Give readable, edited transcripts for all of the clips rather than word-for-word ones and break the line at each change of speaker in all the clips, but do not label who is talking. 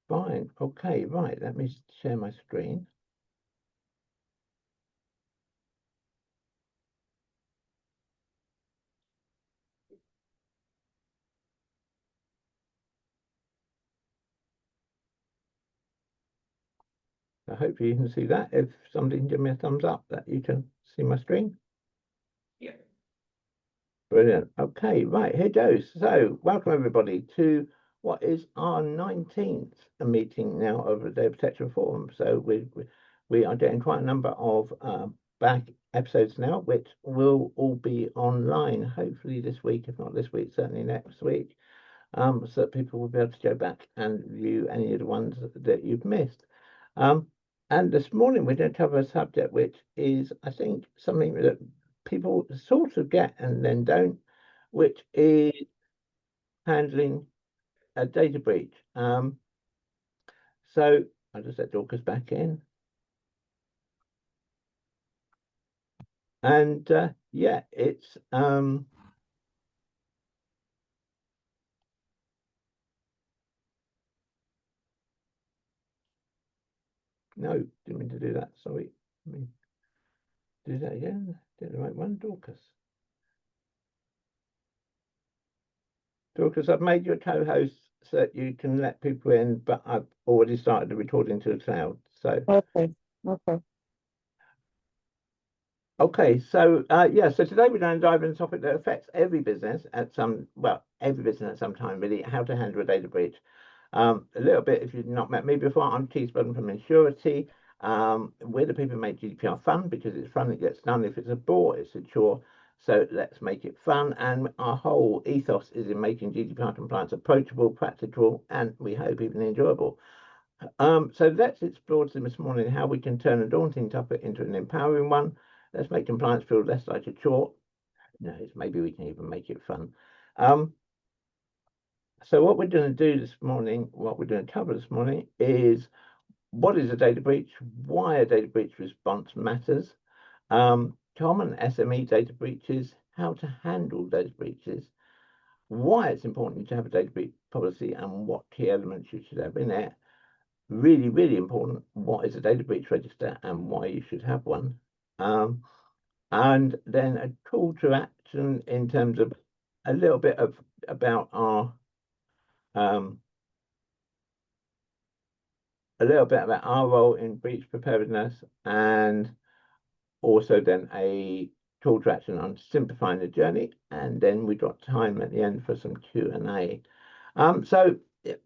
Fine. Okay, right. Let me share my screen. So hopefully you can see that. If somebody can give me a thumbs up that you can see my screen.
Yeah.
Brilliant. Okay, right, here goes. So welcome everybody to what is our 19th meeting now of the Data Protection Forum. So we are getting quite a number of back episodes now, which will all be online, hopefully this week, if not this week, certainly next week. So that people will be able to go back and view any of the ones that you've missed. And this morning we're going to cover a subject which is, I think, something that people sort of get and then don't, which is handling a data breach. So I'll just let Dorcas back in. And yeah, it's no, didn't mean to do that. Sorry. Let me do that again. Did the right one, Dorcas. Because I've made you a co-host so that you can let people in, but I've already started the recording to the cloud. So
Okay.
okay, so yeah, so today we're going to dive into a topic that affects every business at some, well, every business at some time, really, how to handle a data breach. A little bit, if you've not met me before, I'm Keith Budden from Insurity. We're the people who make GDPR fun because it's fun, it gets done. If it's a bore, it's a chore. So let's make it fun. And our whole ethos is in making GDPR compliance approachable, practical, and we hope even enjoyable. So let's explore this morning how we can turn a daunting topic into an empowering one. Let's make compliance feel less like a chore. No, maybe we can even make it fun. So what we're going to do this morning, what we're going to cover this morning is what is a data breach, why a data breach response matters, common SME data breaches, how to handle data breaches, why it's important to have a data breach policy and what key elements you should have in it. Really, really important, what is a data breach register and why you should have one. And then a call to action in terms of a little bit of about our role in breach preparedness, and also then a call to action on simplifying the journey, and then we got time at the end for some Q&A. So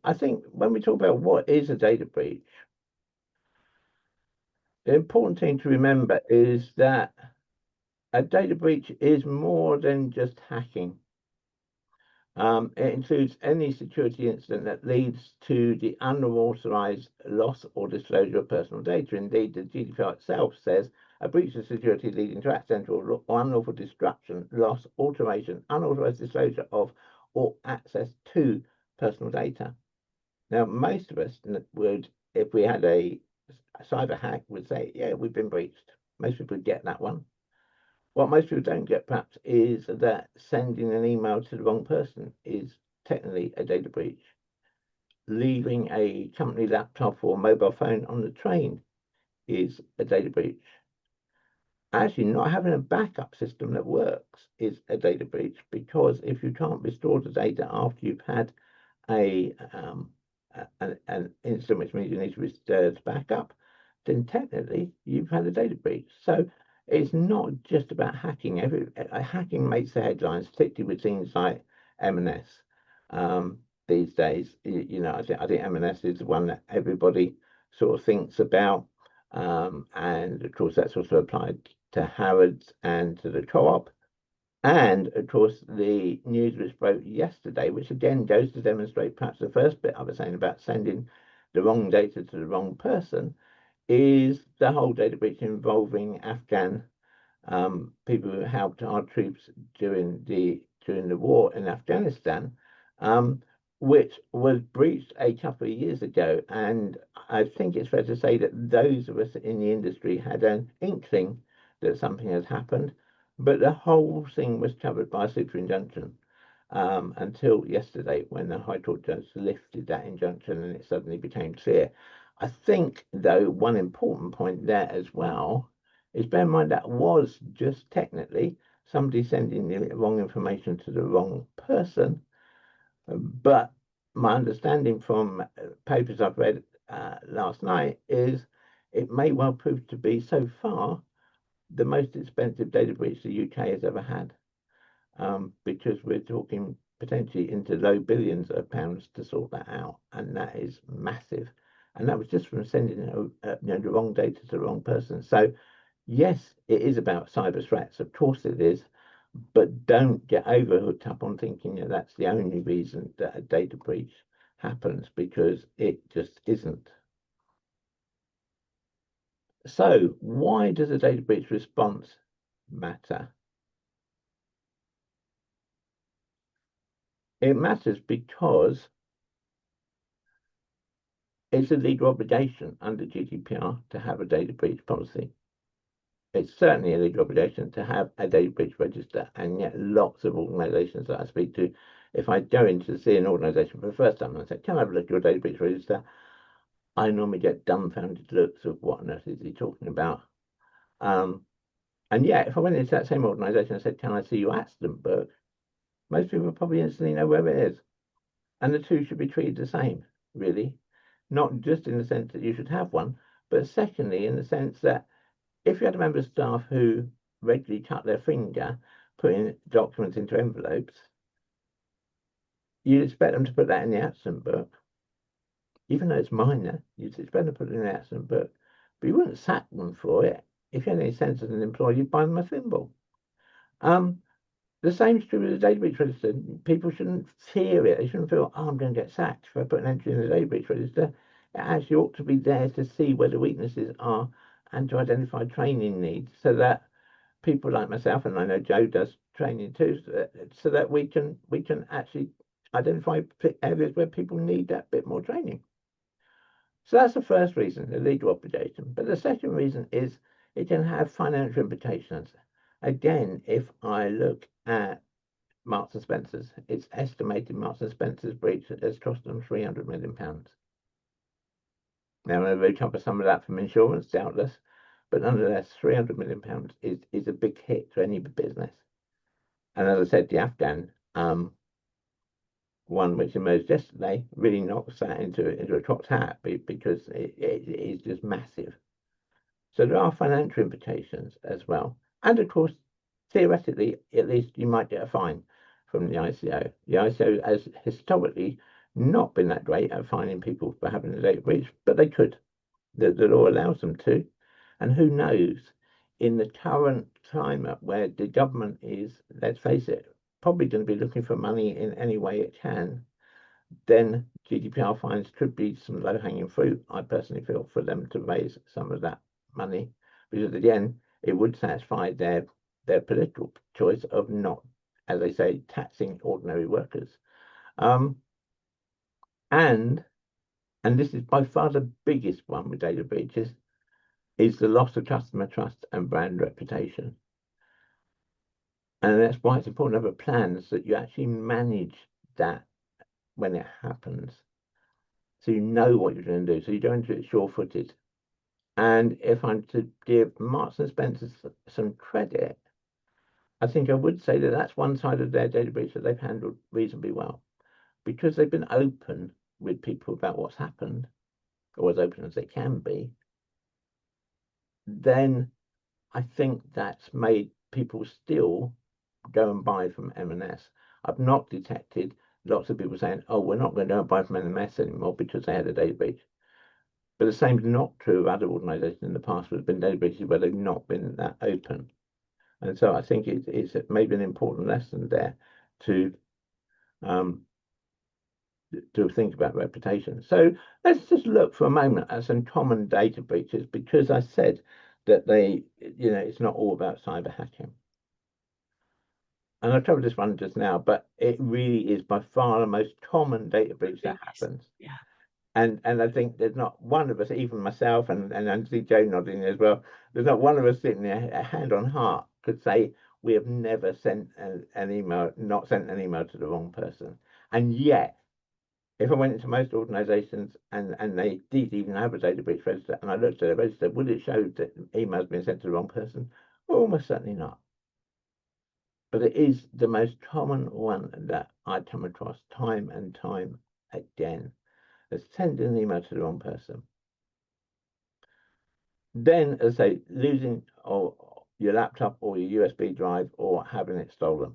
I think when we talk about what is a data breach, the important thing to remember is that a data breach is more than just hacking. It includes any security incident that leads to the unauthorized loss or disclosure of personal data. Indeed, the GDPR itself says a breach of security leading to accidental or unlawful destruction, loss, alteration, unauthorized disclosure of, or access to personal data. Now, most of us would, if we had a cyber hack, would say, yeah, we've been breached. Most people would get that one. What most people don't get, perhaps, is that sending an email to the wrong person is technically a data breach. Leaving a company laptop or mobile phone on the train is a data breach. Actually, not having a backup system that works is a data breach, because if you can't restore the data after you've had an incident, which means you need to restore the backup, then technically you've had a data breach. So it's not just about hacking. Hacking makes the headlines, particularly with things like M&S these days. I think M&S is the one that everybody sort of thinks about, and of course that's also applied to Harrods and to the Co-op. And of course, the news was broke yesterday, which again goes to demonstrate perhaps the first bit I was saying about sending the wrong data to the wrong person, is the whole data breach involving Afghan people who helped our troops during the war in Afghanistan, which was breached a couple of years ago. And I think it's fair to say that those of us in the industry had an inkling that something had happened, but the whole thing was covered by a super injunction. until yesterday when the High Court judge lifted that injunction and it suddenly became clear. I think, though, one important point there as well is bear in mind that was just technically somebody sending the wrong information to the wrong person. But my understanding from papers I've read last night is it may well prove to be so far the most expensive data breach the UK has ever had, because we're talking potentially into low billions of pounds to sort that out, and that is massive. And that was just from sending the wrong data to the wrong person. So yes, it is about cyber threats. Of course it is, but don't get overhooked up on thinking that that's the only reason that a data breach happens, because it just isn't. So why does a data breach response matter? It matters because it's a legal obligation under GDPR to have a data breach policy. It's certainly a legal obligation to have a data breach register, and yet lots of organizations that I speak to, if I go in to see an organization for the first time and I say, can I have a look at your data breach register? I normally get dumbfounded looks of what on earth is he talking about. And yet, if I went into that same organization and said, can I see your accident book? Most people would probably instantly know where it is. And the two should be treated the same, really. Not just in the sense that you should have one, but secondly, in the sense that if you had a member of staff who regularly cut their finger putting documents into envelopes, you'd expect them to put that in the accident book. Even though it's minor, you'd expect them to put it in the accident book. But you wouldn't sack them for it. If you had any sense as an employee, you'd buy them a thimble. The same is true with the data breach register. People shouldn't fear it. They shouldn't feel, oh, I'm going to get sacked if I put an entry in the data breach register. It actually ought to be there to see where the weaknesses are and to identify training needs, so that people like myself, and I know Joe does training too, so that we can actually identify areas where people need that bit more training. So that's the first reason, the legal obligation. But the second reason is it can have financial implications. Again, if I look at Marks and Spencer's, it's estimated Marks and Spencer's breach has cost them £300 million. Now, they recover some of that from insurance, doubtless, but nonetheless, £300 million is a big hit to any business. And as I said, the Afghan one, which emerged yesterday, really knocks that into a cocked hat, because it is just massive. So there are financial implications as well. And of course, theoretically, at least you might get a fine from the ICO. The ICO has historically not been that great at fining people for having a data breach, but they could. The law allows them to. And who knows, in the current climate where the government is, let's face it, probably going to be looking for money in any way it can, then GDPR fines could be some low-hanging fruit, I personally feel, for them to raise some of that money, because again, it would satisfy their political choice of not, as they say, taxing ordinary workers. And this is by far the biggest one with data breaches, is the loss of customer trust and brand reputation. And that's why it's important to have a plan so that you actually manage that when it happens, so you know what you're going to do, so you don't do it sure-footed. And if I'm to give Marks and Spencer some credit, I think I would say that that's one side of their data breach that they've handled reasonably well, because they've been open with people about what's happened, or as open as they can be. Then I think that's made people still go and buy from M&S. I've not detected lots of people saying, oh, we're not going to go and buy from M&S anymore because they had a data breach. But the same is not true of other organizations in the past where there's been data breaches where they've not been that open. And so I think it's maybe an important lesson there to think about reputation. So let's just look for a moment at some common data breaches, because I said that it's not all about cyber hacking. And I covered this one just now, but it really is by far the most common data breach that happens.
Yeah.
And I think there's not one of us, even myself, and I see Joe nodding as well, there's not one of us sitting there, a hand on heart, could say we have never sent an email, not sent an email to the wrong person. And yet, if I went into most organizations and they did even have a data breach register, and I looked at the register, would it show that emails been sent to the wrong person? Almost certainly not. But it is the most common one that I come across time and time again. Is sending an email to the wrong person. Then, as I say, losing your laptop or your USB drive or having it stolen.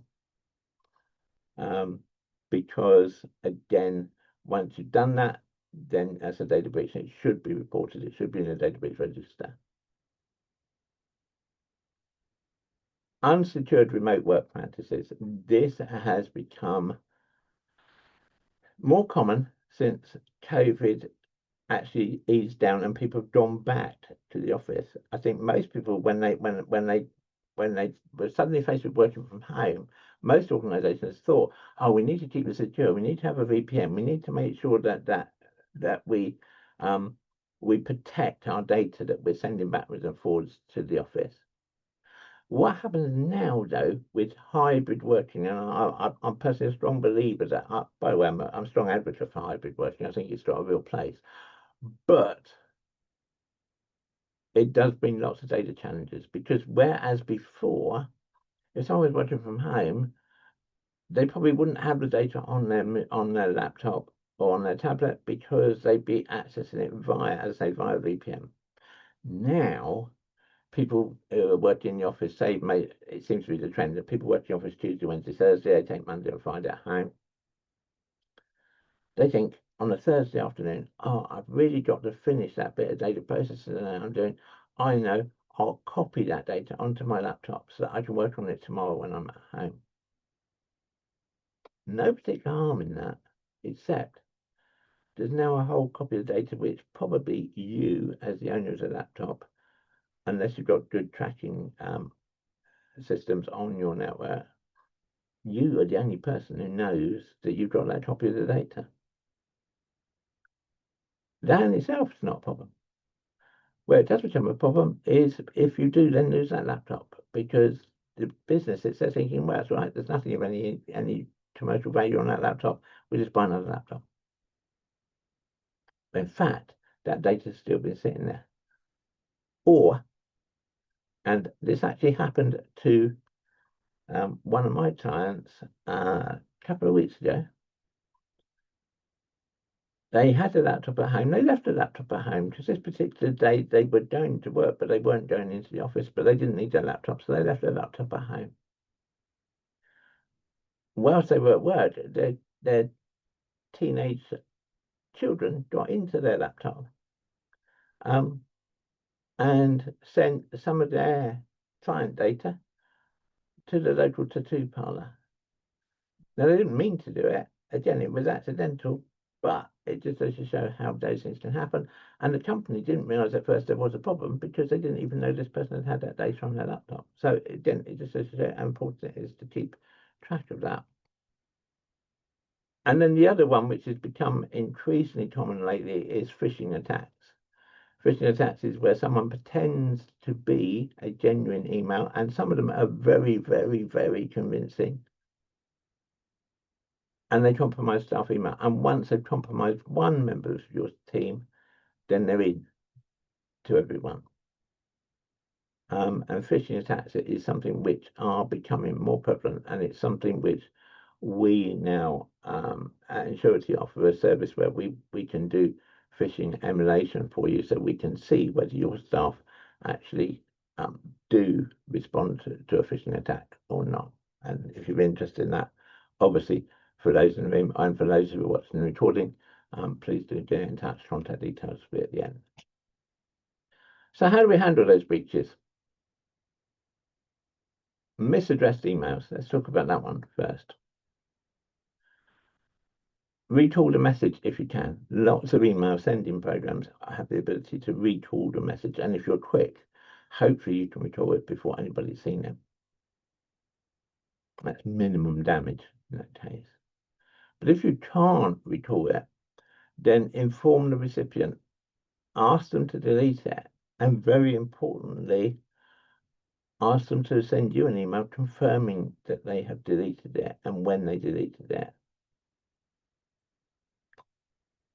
Because again, once you've done that, then as a data breach, it should be reported. It should be in the data breach register. Unsecured remote work practices. This has become more common since COVID actually eased down and people have gone back to the office. I think most people, when they were suddenly faced with working from home, most organizations thought, oh, we need to keep it secure. We need to have a VPN. We need to make sure that we protect our data that we're sending backwards and forwards to the office. What happens now, though, with hybrid working, and I'm personally a strong believer that, by the way, I'm a strong advocate for hybrid working. I think it's got a real place. But it does bring lots of data challenges, because whereas before, if someone was working from home, they probably wouldn't have the data on their laptop or on their tablet, because they'd be accessing it via, as I say, via VPN. Now, people who are working in the office, it seems to be the trend that people work in the office Tuesday, Wednesday, Thursday, they take Monday and Friday at home. They think on a Thursday afternoon, oh, I've really got to finish that bit of data processing that I'm doing. I know I'll copy that data onto my laptop so that I can work on it tomorrow when I'm at home. No particular harm in that, except there's now a whole copy of the data which probably you, as the owner of the laptop, unless you've got good tracking systems on your network, you are the only person who knows that you've got that copy of the data. That in itself is not a problem. Where it does become a problem is if you do then lose that laptop, because the business is thinking, well, that's right, there's nothing of any commercial value on that laptop, we'll just buy another laptop. But in fact, that data's still been sitting there. Or, and this actually happened to one of my clients a couple of weeks ago. They had a laptop at home. They left a laptop at home because this particular day they were going to work, but they weren't going into the office, but they didn't need their laptop, so they left their laptop at home. Whilst they were at work, their teenage children got into their laptop and sent some of their client data to the local tattoo parlor. Now, they didn't mean to do it. Again, it was accidental, but it just goes to show how those things can happen. And the company didn't realize at first there was a problem because they didn't even know this person had that data on their laptop. So again, it just goes to show how important it is to keep track of that. And then the other one, which has become increasingly common lately, is phishing attacks. Phishing attacks is where someone pretends to be a genuine email, and some of them are very, very, very convincing. And they compromise staff email. And once they've compromised one member of your team, then they're in to everyone. And phishing attacks is something which are becoming more prevalent, and it's something which we now at Insurity offer a service where we can do phishing emulation for you, so we can see whether your staff actually do respond to a phishing attack or not. And if you're interested in that, obviously, for those in the room and for those who are watching the recording, please do get in touch. Contact details will be at the end. So how do we handle those breaches? Misaddressed emails. Let's talk about that one first. Recall the message if you can. Lots of email sending programs have the ability to recall the message, and if you're quick, hopefully you can recall it before anybody's seen it. That's minimum damage in that case. But if you can't recall it, then inform the recipient, ask them to delete it, and very importantly, ask them to send you an email confirming that they have deleted it and when they deleted it.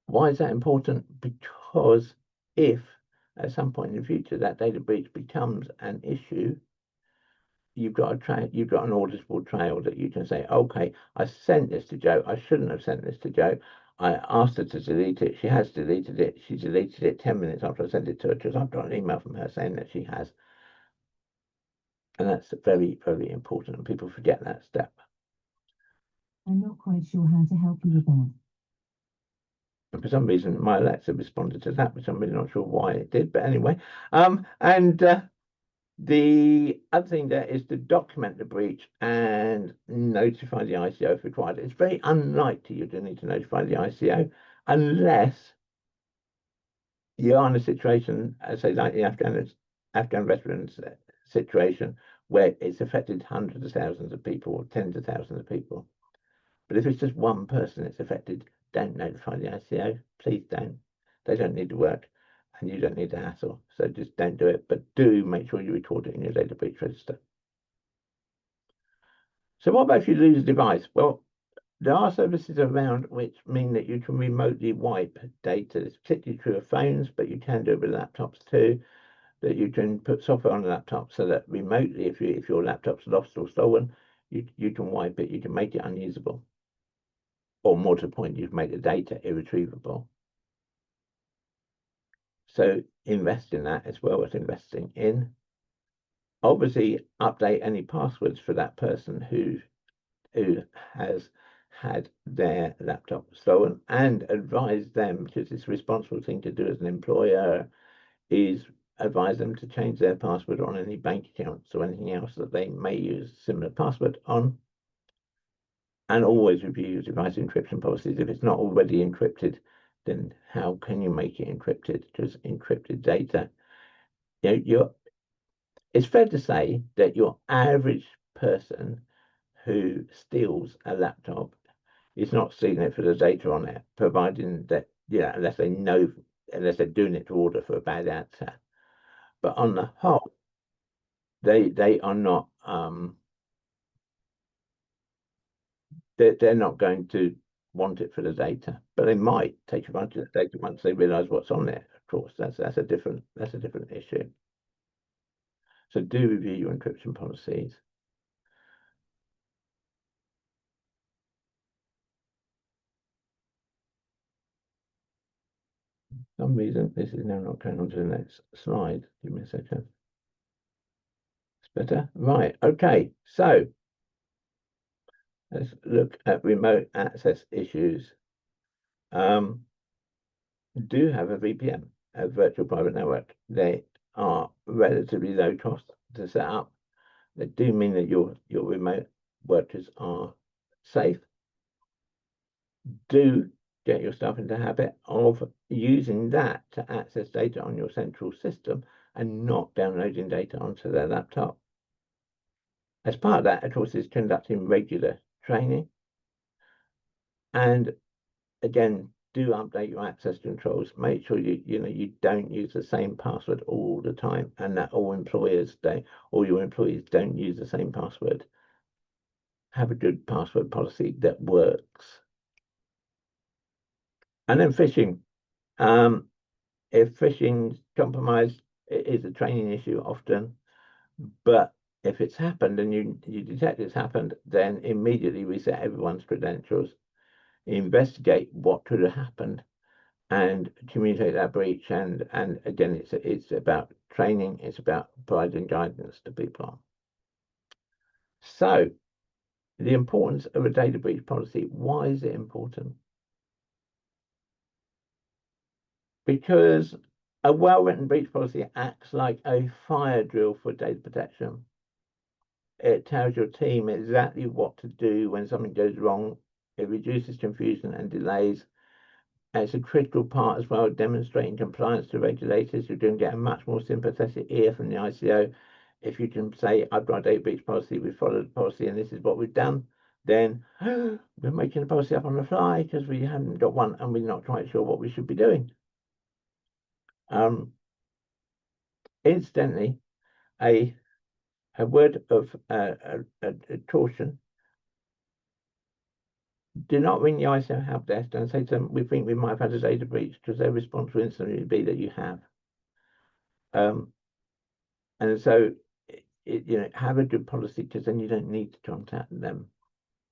Why is that important? Because if at some point in the future that data breach becomes an issue, you've got an auditable trail that you can say, okay, I sent this to Jo. I shouldn't have sent this to Jo. I asked her to delete it. She has deleted it. She deleted it 10 minutes after I sent it to her because I've got an email from her saying that she has. And that's very, very important. And people forget that step.
I'm not quite sure how to help you with that.
And for some reason, my Alexa responded to that, which I'm really not sure why it did. But anyway, the other thing there is to document the breach and notify the ICO if required. It's very unlikely you're going to need to notify the ICO unless you are in a situation, say, like the Afghan veterans situation, where it's affected hundreds of thousands of people or tens of thousands of people. But if it's just one person it's affected, don't notify the ICO. Please don't. They don't need to work and you don't need the hassle. So just don't do it, but do make sure you record it in your data breach register. So what about if you lose a device? Well, there are services around which mean that you can remotely wipe data. It's particularly true of phones, but you can do it with laptops too, that you can put software on a laptop so that remotely, if your laptop's lost or stolen, you can wipe it, you can make it unusable. Or more to the point, you can make the data irretrievable. So invest in that as well as investing in. Obviously, update any passwords for that person who has had their laptop stolen and advise them, because it's a responsible thing to do as an employer, is advise them to change their password on any bank accounts or anything else that they may use similar password on. And always review your device encryption policies. If it's not already encrypted, then how can you make it encrypted? Because encrypted data, it's fair to say that your average person who steals a laptop is not stealing it for the data on it, providing that, unless they're doing it to order for a bad answer. But on the whole, they are not they're not going to want it for the data, but they might take advantage of the data once they realize what's on it. Of course, that's a different issue. So do review your encryption policies. For some reason this is now not going on to the next slide. Give me a second. It's better. Right. Okay. So let's look at remote access issues. Do have a VPN, a virtual private network. They are relatively low cost to set up. They do mean that your remote workers are safe. Do get yourself into the habit of using that to access data on your central system and not downloading data onto their laptop. As part of that, of course, is conducting regular training. And again, do update your access controls. Make sure you don't use the same password all the time, and that all your employees don't use the same password. Have a good password policy that works. And then phishing. If phishing's compromised, it is a training issue often, but if it's happened and you detect it's happened, then immediately reset everyone's credentials, investigate what could have happened, and communicate that breach. And again, it's about training. It's about providing guidance to people. So the importance of a data breach policy. Why is it important? Because a well-written breach policy acts like a fire drill for data protection. It tells your team exactly what to do when something goes wrong. It reduces confusion and delays. And it's a critical part as well of demonstrating compliance to regulators. You're going to get a much more sympathetic ear from the ICO. If you can say, I've got a data breach policy, we followed the policy, and this is what we've done, then we're making a policy up on the fly because we haven't got one and we're not quite sure what we should be doing. Incidentally, a A word of caution: do not ring the ICO help desk and say to them, "We think we might have had a data breach," because their response will instantly be that you have. And so, have a good policy, because then you don't need to contact them.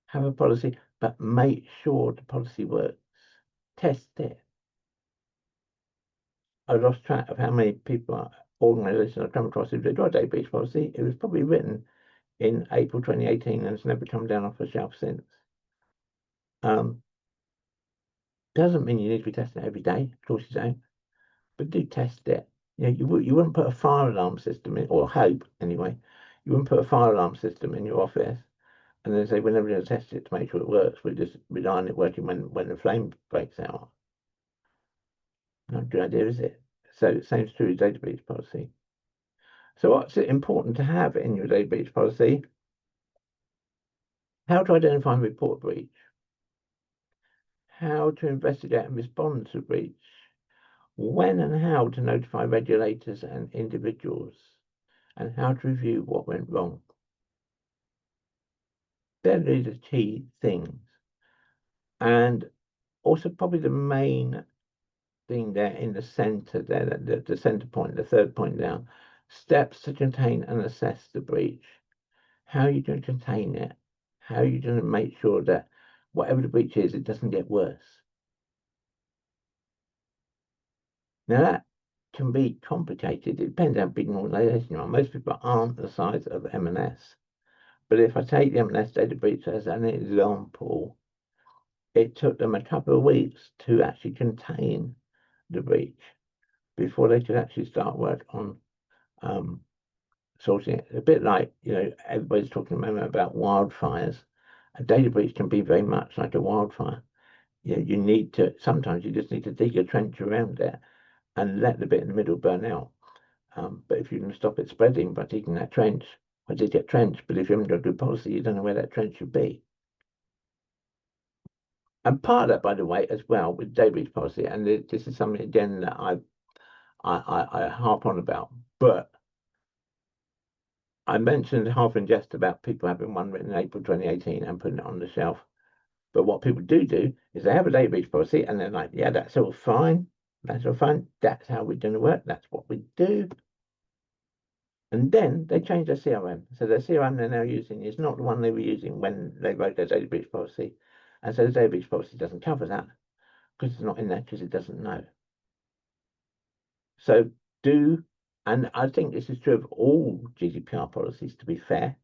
Have a policy, but make sure the policy works. Test it. I lost track of how many people, organizations I've come across who've got a data breach policy. It was probably written in April 2018 and it's never come down off the shelf since. Doesn't mean you need to be testing it every day. Of course you don't. But do test it. You wouldn't put a fire alarm system in, or hope anyway. You wouldn't put a fire alarm system in your office and then say we're never going to test it to make sure it works. We just rely on it working when the flame breaks out. Not a good idea, is it? So same is true with data breach policy. So what's it important to have in your data breach policy? How to identify and report breach. How to investigate and respond to breach. When and how to notify regulators and individuals, and how to review what went wrong. They're really the key things. And also probably the main thing there in the center there, the center point, the third point down, steps to contain and assess the breach. How are you going to contain it? How are you going to make sure that whatever the breach is, it doesn't get worse? Now that can be complicated. It depends how big an organization you are. Most people aren't the size of M&S. But if I take the M&S data breach as an example, it took them a couple of weeks to actually contain the breach before they could actually start work on sorting it. A bit like, everybody's talking at the moment about wildfires. A data breach can be very much like a wildfire. Sometimes you just need to dig a trench around it and let the bit in the middle burn out. But if you can stop it spreading by digging that trench, well, dig a trench. But if you haven't got a good policy, you don't know where that trench should be. And part of that, by the way, as well, with data breach policy, and this is something again that I harp on about, but I mentioned half in jest about people having one written in April 2018 and putting it on the shelf. But what people do is they have a data breach policy and they're like, yeah, that's all fine. That's all fine. That's how we're going to work. That's what we do. And then they change their CRM. So the CRM they're now using is not the one they were using when they wrote their data breach policy. And so the data breach policy doesn't cover that because it's not in there because it doesn't know. So and I think this is true of all GDPR policies, to be fair,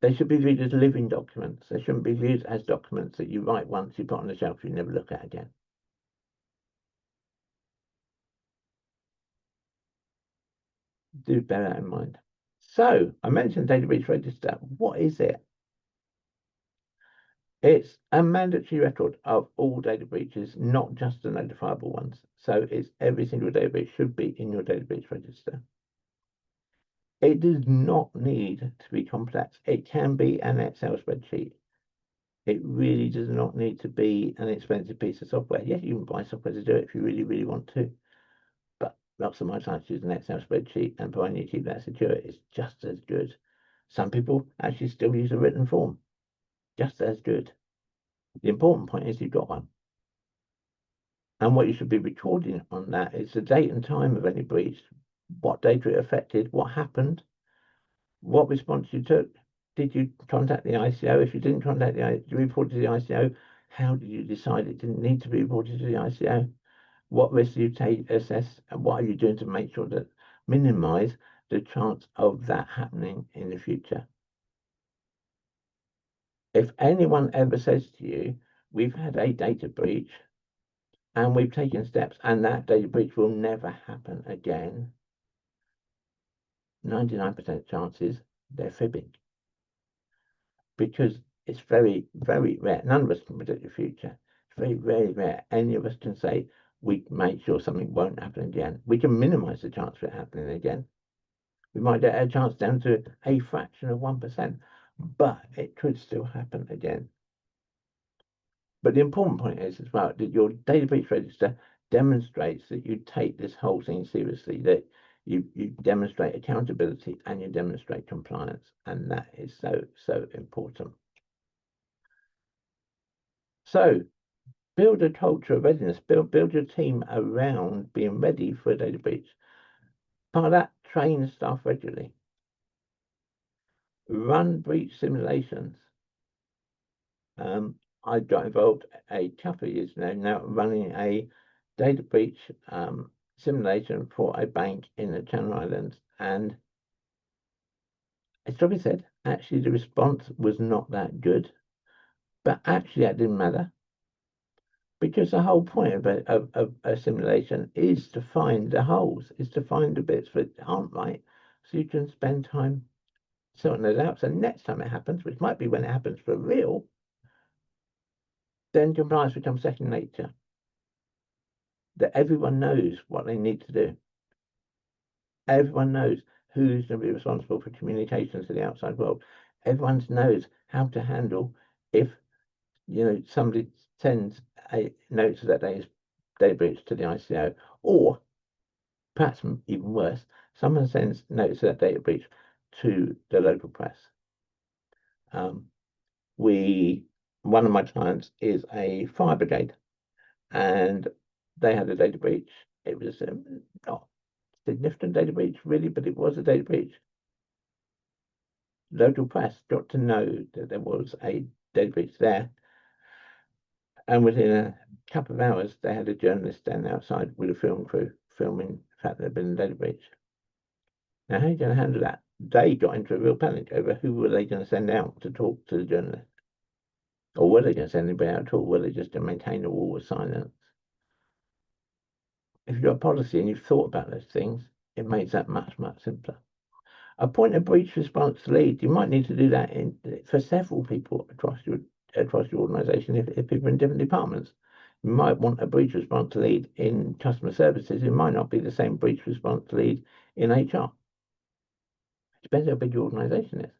they should be viewed as living documents. They shouldn't be viewed as documents that you write once, you put on the shelf, you never look at again. Do bear that in mind. So I mentioned data breach register. What is it? It's a mandatory record of all data breaches, not just the notifiable ones. So it's every single data breach should be in your data breach register. It does not need to be complex. It can be an Excel spreadsheet. It really does not need to be an expensive piece of software. Yes, you can buy software to do it if you really, really want to. But lots of my clients use an Excel spreadsheet, and providing you keep that secure, it's just as good. Some people actually still use a written form, just as good. The important point is you've got one. And what you should be recording on that is the date and time of any breach, what data it affected, what happened, what response you took. Did you contact the ICO? If you didn't contact the ICO, you reported to the ICO. How did you decide it didn't need to be reported to the ICO? What risks do you assess, and what are you doing to make sure that minimize the chance of that happening in the future? If anyone ever says to you, we've had a data breach and we've taken steps and that data breach will never happen again, 99% chances they're fibbing. Because it's very, very rare. None of us can predict the future. It's very, very rare. Any of us can say, we make sure something won't happen again. We can minimize the chance of it happening again. We might get a chance down to a fraction of 1%, but it could still happen again. But the important point is as well that your data breach register demonstrates that you take this whole thing seriously, that you demonstrate accountability and you demonstrate compliance, and that is so important. So build a culture of readiness, build your team around being ready for a data breach. Part of that, train staff regularly. Run breach simulations. I got involved a couple of years now running a data breach simulation for a bank in the Channel Islands, and it's probably said, actually the response was not that good, but actually that didn't matter, because the whole point of a simulation is to find the holes, is to find the bits that aren't right, so you can spend time sorting those out. So next time it happens, which might be when it happens for real, then compliance becomes second nature. That everyone knows what they need to do. Everyone knows who's going to be responsible for communications to the outside world. Everyone knows how to handle if somebody sends a note that there is data breach to the ICO, or perhaps even worse, someone sends notice of that data breach to the local press. One of my clients is a fire brigade, and they had a data breach. It was not significant data breach really, but it was a data breach. Local press got to know that there was a data breach there, and within a couple of hours they had a journalist standing outside with a film crew filming the fact there had been a data breach. Now, how are you going to handle that? They got into a real panic over who were they going to send out to talk to the journalist, or were they going to send anybody out at all? Were they just going to maintain a wall of silence? If you've got a policy and you've thought about those things, it makes that much simpler. Appoint a breach response lead. You might need to do that for several people across your organization. If people are in different departments, you might want a breach response lead in customer services. It might not be the same breach response lead in HR. It depends how big your organization is.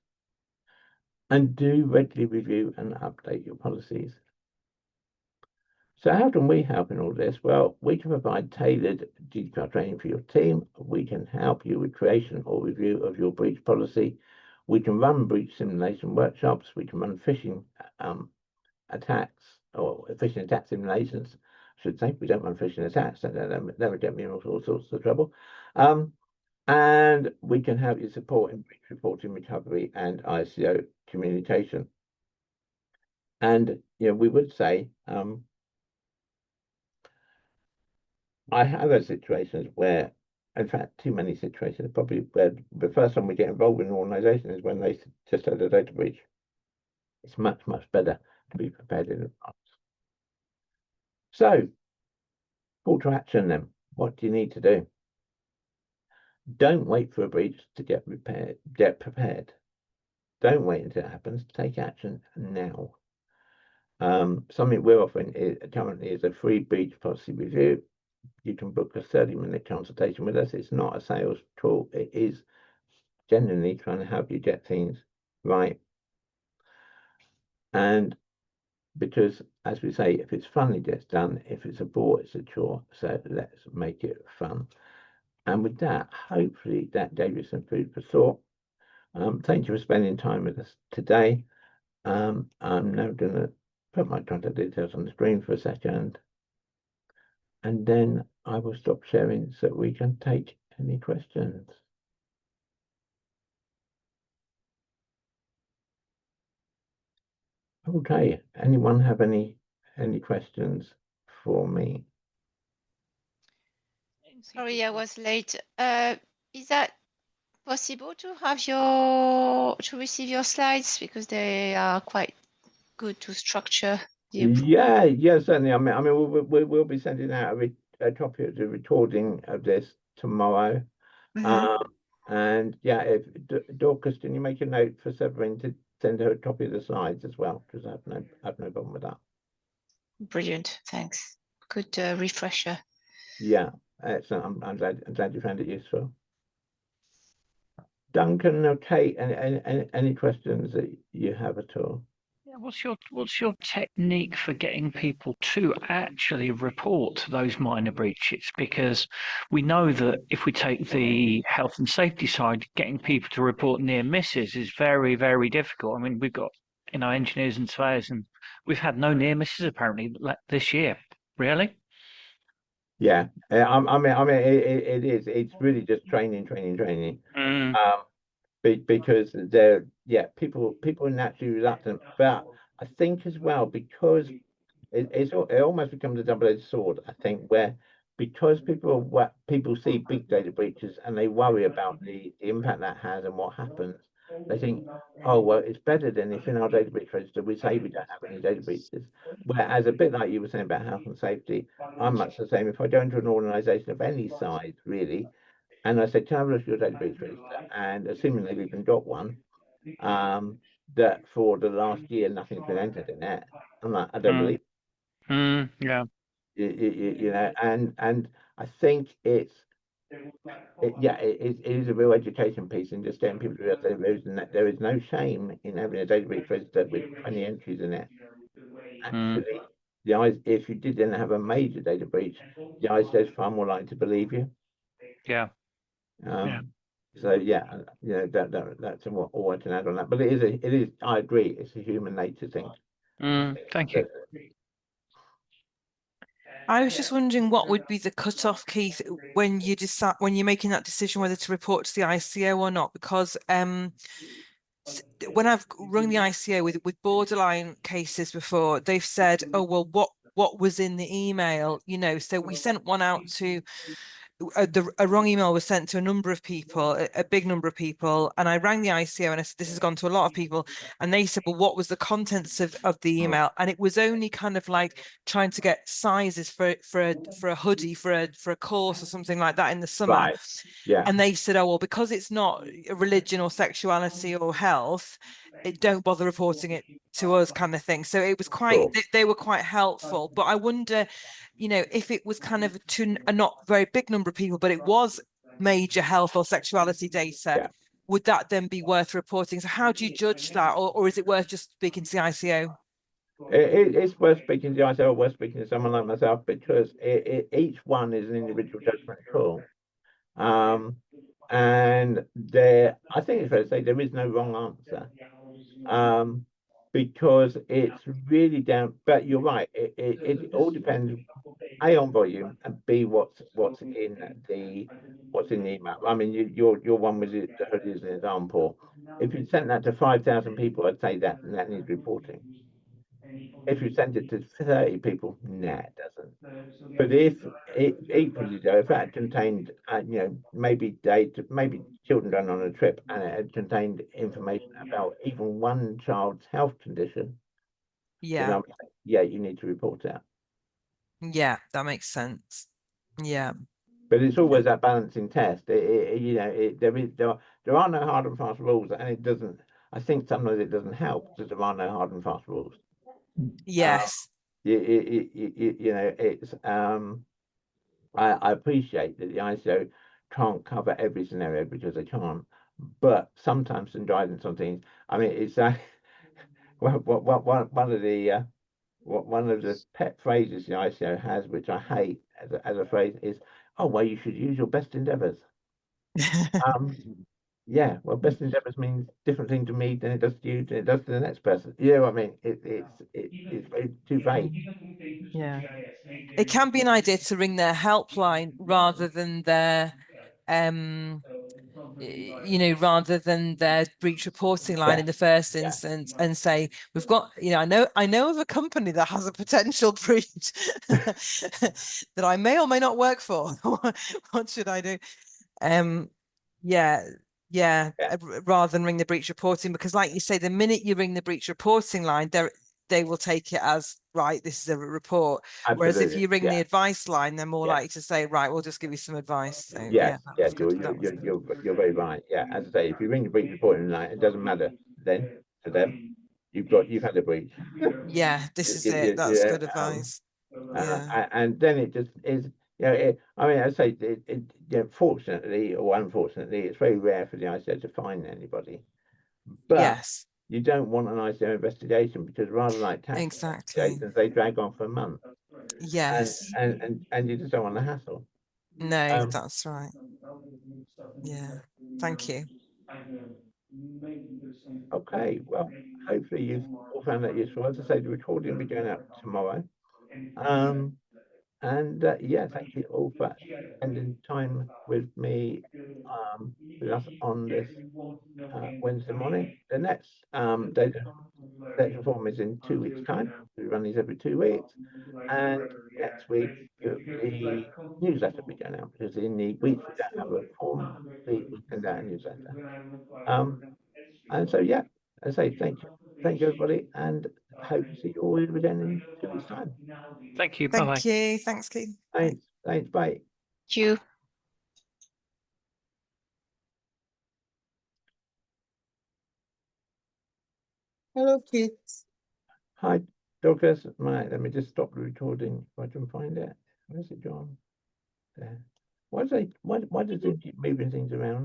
And do regularly review and update your policies. So how can we help in all this? Well, we can provide tailored GDPR training for your team. We can help you with creation or review of your breach policy. We can run breach simulation workshops. We can run phishing attacks or phishing attack simulations. I should say, we don't run phishing attacks. That would get me in all sorts of trouble. And we can help you support in breach reporting, recovery, and ICO communication. And we would say, I have had situations where, in fact, too many situations, probably where the first time we get involved in an organization is when they just had a data breach. It's much better to be prepared in advance. So, call to action then. What do you need to do? Don't wait for a breach to get prepared. Don't wait until it happens. Take action now. Something we're offering currently is a free breach policy review. You can book a 30-minute consultation with us. It's not a sales tool. It is genuinely trying to help you get things right. And because, as we say, if it's fun, it gets done. If it's a bore, it's a chore. So let's make it fun. And with that, hopefully that gave you some food for thought. Thank you for spending time with us today. I'm now going to put my contact details on the screen for a second, and then I will stop sharing so we can take any questions. Okay, anyone have any questions for me?
Sorry, I was late. Is that possible to receive your slides, because they are quite good to structure the approach?
Yeah, certainly. I mean, we'll be sending out a copy of the recording of this tomorrow. And yeah, if Dorcas, can you make a note for Severine to send her a copy of the slides as well? Because I have no problem with that.
Brilliant, thanks. Good refresher.
Yeah, excellent. I'm glad you found it useful. Duncan or Kate, any questions that you have at all?
What's your technique for getting people to actually report those minor breaches? Because we know that if we take the health and safety side, getting people to report near misses is very, very difficult. I mean, we've got engineers and surveyors, and we've had no near misses apparently this year. Really?
Yeah, it is. It's really just training.
Mm,
Because people are naturally reluctant, but I think as well because it almost becomes a double-edged sword. I think where because people see big data breaches and they worry about the impact that has and what happens, they think, oh well, it's better than if in our data breach register we say we don't have any data breaches. Whereas a bit like you were saying about health and safety, I'm much the same. If I go into an organisation of any size, really, and I said, can I have a look at your data breach register? And assuming they've even got one, that for the last year nothing's been entered in it. I'm like, I don't believe
yeah.
you know, and I think it is a real education piece and just getting people to realize there is no shame in having a data breach register with 20 entries in it. Actually, if you did then have a major data breach, the ICO is far more likely to believe you.
Yeah.
So yeah, you know that's all I can add on that. But it is. I agree. It's a human nature thing.
Thank you.
I was just wondering what would be the cutoff, Keith, when you decide when you're making that decision whether to report to the ICO or not, because when I've rung the ICO with borderline cases before, they've said, oh well, what was in the email, you know? So we sent one out to a wrong email was sent to a number of people, a big number of people, and I rang the ICO and I said, this has gone to a lot of people, and they said, well, what was the contents of the email? And it was only kind of like trying to get sizes for a hoodie for a course or something like that in the summer.
Right. Yeah.
And they said, oh well, because it's not a religion or sexuality or health, don't bother reporting it to us, kind of thing. So it was quite, they were quite helpful. But I wonder, you know, if it was kind of to a not very big number of people, but it was major health or sexuality data, would that then be worth reporting? So how do you judge that, or is it worth just speaking to the ICO?
It's worth speaking to the ICO or worth speaking to someone like myself because each one is an individual judgment call. And I think it's fair to say there is no wrong answer. Because it's really down, but you're right, it all depends A on volume and B what's in the email. I mean your one was the hoodie as an example. If you sent that to 5,000 people, I'd say that needs reporting. If you sent it to 30 people, nah, it doesn't. But if equally though, if that contained, you know, maybe children going on a trip and it had contained information about even one child's health condition, then I would say, yeah, you need to report it out.
Yeah, that makes sense. Yeah.
But it's always that balancing test. You know, there are no hard and fast rules, and it doesn't. I think sometimes it doesn't help because there are no hard and fast rules.
Yes.
You know, it's I appreciate that the ICO can't cover every scenario because they can't, but sometimes some guidance on things. I mean, it's one of the pet phrases the ICO has, which I hate as a phrase, is, "Oh, well, you should use your best endeavors." Yeah, well, best endeavors means different thing to me than it does to you, than it does to the next person. You know what I mean? It's very too vague.
Yeah. It can be an idea to ring their helpline rather than their you know, rather than their breach reporting line in the first instance, and say, we've got, you know, I know of a company that has a potential breach that I may or may not work for. What should I do? Rather than ring the breach reporting, because like you say, the minute you ring the breach reporting line, they will take it as, right, this is a report.
Absolutely.
Whereas if you ring the advice line, they're more likely to say, right, we'll just give you some advice. So,
you're very right. Yeah, as I say, if you ring the breach reporting line, it doesn't matter then to them. You've had a breach.
Yeah, this is it. That's good advice.
And then it just is. You know, I mean, I say, you know, fortunately or unfortunately, it's very rare for the ICO to find anybody. But
yes,
you don't want an ICO investigation, because rather like tax
Exactly.
investigations, they drag on for months,
Yes.
and you just don't want the hassle.
No, that's right. Yeah. Thank you.
Okay, well, hopefully you've all found that useful. As I say, the recording will be going out tomorrow. Yeah, thank you all for spending time with me, with us on this Wednesday morning. The next data protection forum is in 2 weeks' time. We run these every 2 weeks, and next week the newsletter will be going out, because in the weeks we don't have a forum, we send out a newsletter. And so yeah, I say thank you everybody, and hope to see you all again in 2 weeks' time.
Thank you. Bye-bye.
Thank you. Thanks, Keith. Bye.
Thanks, bye.
Thank you.
Hello, Keith.
Hi, Douglas. Right, let me just stop the recording if I can find it. Where's it gone? There. Why does it keep moving things around?